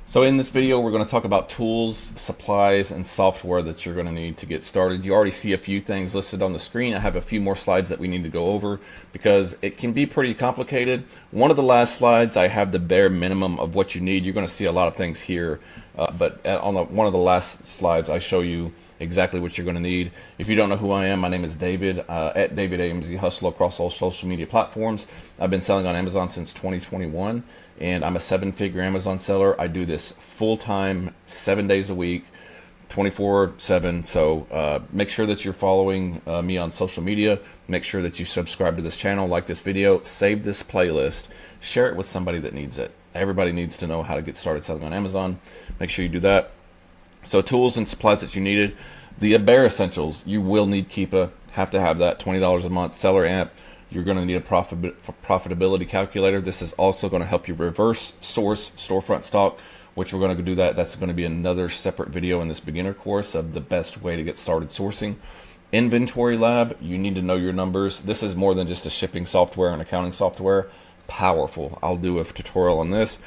So in this video, we're going to talk about tools, supplies, and software that you're going to need to get started. You already see a few things listed on the screen. I have a few more slides that we need to go over because it can be pretty complicated. One of the last slides, I have the bare minimum of what you need. You're going to see a lot of things here, but on one of the last slides, I show you exactly what you're going to need. If you don't know who I am, my name is David, at David AMZ Hustle across all social media platforms. I've been selling on Amazon since 2021. And I'm a 7-figure Amazon seller. I do this full-time, 7 days a week, 24/7. So make sure that you're following me on social media. Make sure that you subscribe to this channel, like this video, save this playlist, share it with somebody that needs it. Everybody needs to know how to get started selling on Amazon. Make sure you do that. So tools and supplies that you needed. The bare essentials. You will need Keepa. Have to have that. $20 a month. Seller Amp. You're going to need a profitability calculator. This is also going to help you reverse source storefront stock, which we're going to do that. That's going to be another separate video in this beginner course of the best way to get started sourcing. Inventory Lab, you need to know your numbers. This is more than just a shipping software and accounting software. Powerful. I'll do a tutorial on this.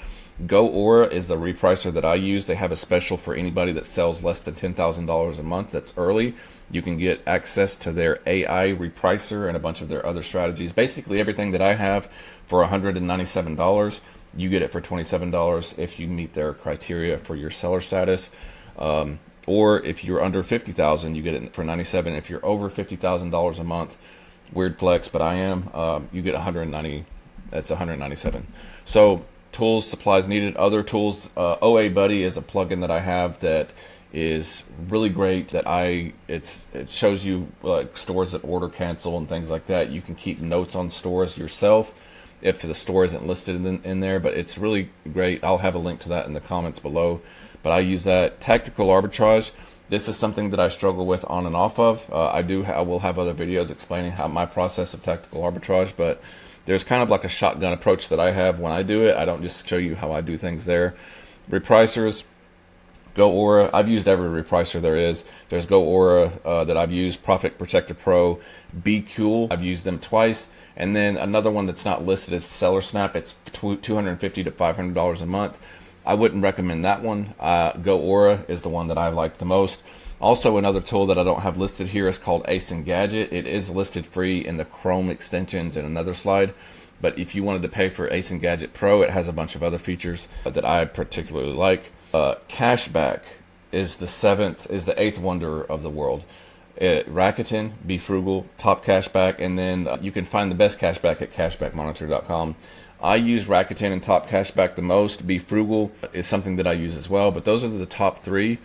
GoAura is the repricer that I use. They have a special for anybody that sells less than $10,000 a month that's early. You can get access to their AI repricer and a bunch of their other strategies. Basically everything that I have for $197, you get it for $27 if you meet their criteria for your seller status. Or if you're under $50,000, you get it for $97. If you're over $50,000 a month, weird flex, but I am, you get $190. That's $197. So tools, supplies needed, other tools. OA Buddy is a plugin that I have that is really great. That it shows you like stores that order cancel and things like that. You can keep notes on stores yourself if the store isn't listed in there, but it's really great. I'll have a link to that in the comments below. But I use that. Tactical arbitrage. This is something that I struggle with on and off of. I will have other videos explaining how my process of tactical arbitrage, but there's kind of like a shotgun approach that I have when I do it. I don't just show you how I do things there. Repricers, GoAura. I've used every repricer there is. There's GoAura that I've used, Profit Protector Pro, Be Cool. I've used them twice. And then another one that's not listed is Seller Snap. It's $250 to $500 a month. I wouldn't recommend that one. GoAura is the one that I like the most. Also, another tool that I don't have listed here is called Ace and Gadget. It is listed free in the Chrome extensions in another slide. But if you wanted to pay for Ace and Gadget Pro, it has a bunch of other features that I particularly like. Cashback is the eighth wonder of the world. Rakuten, Be Frugal, Top Cashback, and then you can find the best cashback at cashbackmonitor.com. I use Rakuten and Top Cashback the most. Be Frugal is something that I use as well, but those are the top three.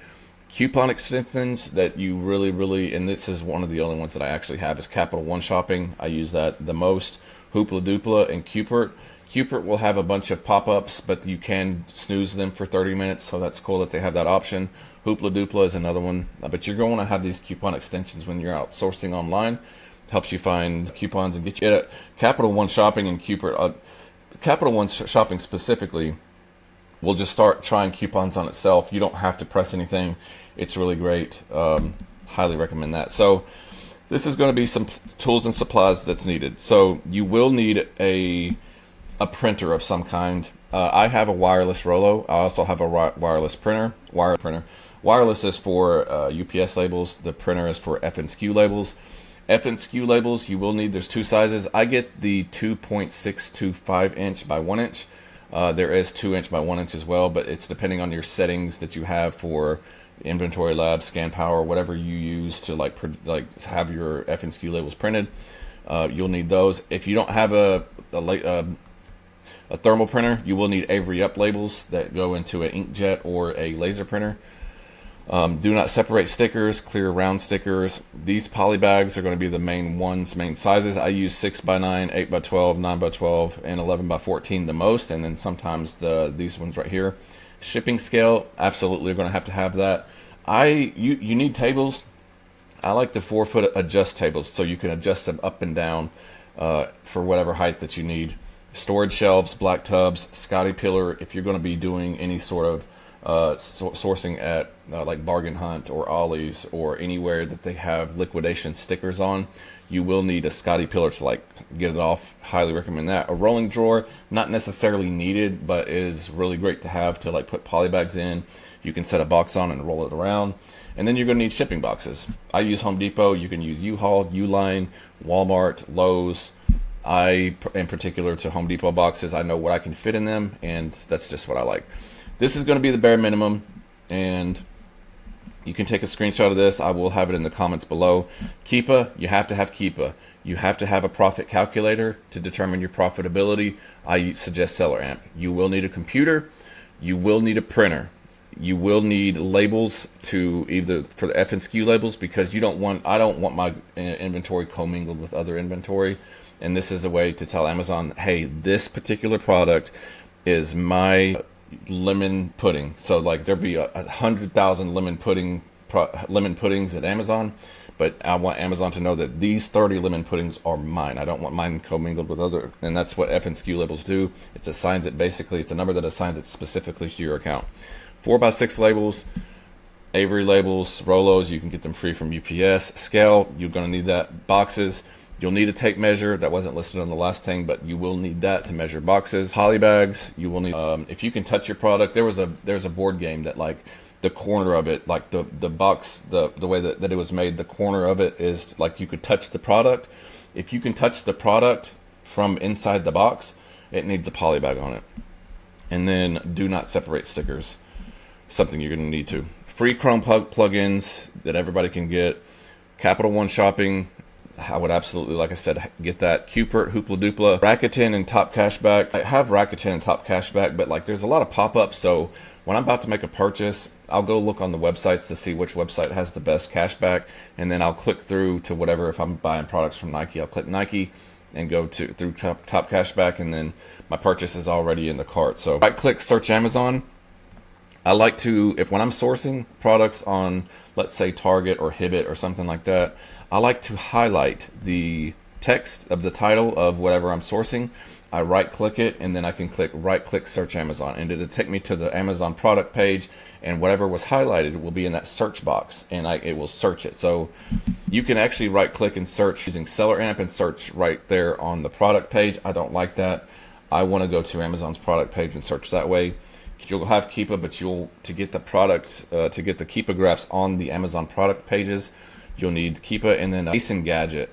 Coupon extensions that you really, and this is one of the only ones that I actually have, is Capital One Shopping. I use that the most. Hoopla Doopla and Cupert. Cupert will have a bunch of pop-ups, but you can snooze them for 30 minutes, so that's cool that they have that option. Hoopla Doopla is another one, but you're going to have these coupon extensions when you're out sourcing online. It helps you find coupons and get you at Capital One Shopping and Cupert. Capital One Shopping specifically will just start trying coupons on itself. You don't have to press anything. It's really great. Highly recommend that. So this is going to be some tools and supplies that's needed. So you will need a printer of some kind. I have a wireless Rollo. I also have a wireless printer. Wireless is for UPS labels. The printer is for F&SKU labels. F&SKU labels you will need. There's two sizes. I get the 2.625 inch by 1 inch. There is 2 inch by 1 inch as well, but it's depending on your settings that you have for Inventory Lab, Scan Power, whatever you use to like have your F&SKU labels printed. You'll need those. If you don't have a thermal printer, you will need Avery up labels that go into an inkjet or a laser printer. Do not separate stickers, clear round stickers. These Polybags are going to be the main sizes. I use 6x9, 8x12, 9x12, and 11x14 the most, and then sometimes these ones right here. Shipping scale, absolutely going to have that. You need tables. I like the 4-foot adjust tables, so you can adjust them up and down for whatever height that you need. Storage shelves, black tubs, Scotty pillar. If you're going to be doing any sort of sourcing at like Bargain Hunt or Ollie's or anywhere that they have liquidation stickers on, you will need a Scotty pillar to like get it off. Highly recommend that. A rolling drawer, not necessarily needed, but is really great to have to like put polybags in. You can set a box on and roll it around. And then you're going to need shipping boxes. I use Home Depot. You can use U-Haul, Uline, Walmart, Lowe's. I, in particular, to Home Depot boxes, I know what I can fit in them, and that's just what I like. This is going to be the bare minimum, and you can take a screenshot of this. I will have it in the comments below. Keepa, you have to have Keepa. You have to have a profit calculator to determine your profitability. I suggest Seller Amp. You will need a computer. You will need a printer. You will need labels to either for the FNSKU labels, because I don't want my inventory commingled with other inventory. And this is a way to tell Amazon, hey, this particular product is my lemon pudding. So like there'd be 100,000 lemon puddings at Amazon, but I want Amazon to know that these 30 lemon puddings are mine. I don't want mine commingled with other, and that's what FNSKU labels do. It assigns it, basically, it's a number that assigns it specifically to your account. 4x6 labels, Avery labels, Rollos, you can get them free from UPS. Scale, you're going to need that. Boxes, you'll need a tape measure. That wasn't listed on the last thing, but you will need that to measure boxes. Polybags, you will need, if you can touch your product, there's a board game that like the corner of it, like the box, the way that it was made, the corner of it is like you could touch the product. If you can touch the product from inside the box, it needs a polybag on it. And then do not separate stickers. Something you're going to need to. Free Chrome plugins that everybody can get. Capital One Shopping, I would absolutely, like I said, get that. Cupert, Hoopla Doopla, Rakuten, and Top Cashback. I have Rakuten and Top Cashback, but like there's a lot of pop-ups, so when I'm about to make a purchase, I'll go look on the websites to see which website has the best cashback, and then I'll click through to whatever. If I'm buying products from Nike, I'll click Nike and go through Top Cashback, and then my purchase is already in the cart. So right-click, search Amazon. I like to, when I'm sourcing products on, let's say, Target or Hibbett or something like that, I like to highlight the text of the title of whatever I'm sourcing. I right-click it, and then I can click right-click search Amazon, and it'll take me to the Amazon product page, and whatever was highlighted will be in that search box, and it will search it. So you can actually right-click and search using Seller Amp and search right there on the product page. I don't like that. I want to go to Amazon's product page and search that way. You'll have Keepa, but to get the product, to get the Keepa graphs on the Amazon product pages, you'll need Keepa. And then Ace and Gadget.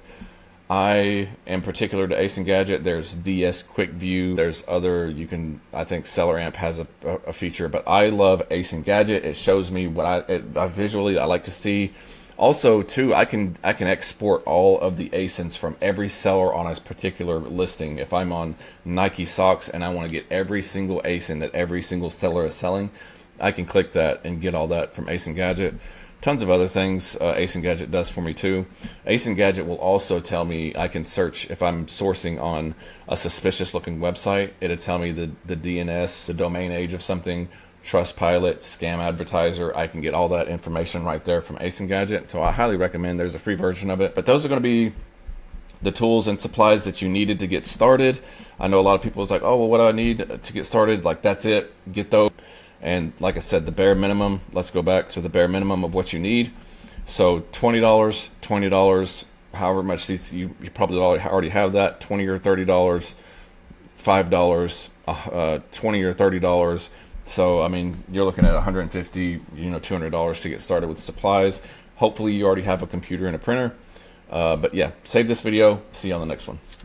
I am particular to Ace and Gadget. There's DS Quick View. There's other, I think Seller Amp has a feature, but I love Ace and Gadget. It shows me what I visually I like to see. Also, too, I can export all of the ASINs from every seller on a particular listing. If I'm on Nike socks and I want to get every single ASIN that every single seller is selling, I can click that and get all that from Ace and Gadget. Tons of other things Ace and Gadget does for me too. Ace and Gadget will also tell me, I can search if I'm sourcing on a suspicious looking website. It'll tell me the DNS, the domain age of something, Trustpilot, scam advertiser. I can get all that information right there from Ace and Gadget. So I highly recommend. There's a free version of it. But those are going to be the tools and supplies that you needed to get started. I know a lot of people is like, oh, well, what do I need to get started? Like, that's it. Get those. And like I said, the bare minimum, let's go back to the bare minimum of what you need. So $20, however much these, you probably already have that, $20 or $30, $5, $20 or $30. So, I mean, you're looking at $150, $200 to get started with supplies. Hopefully you already have a computer and a printer. But yeah, save this video. See you on the next one.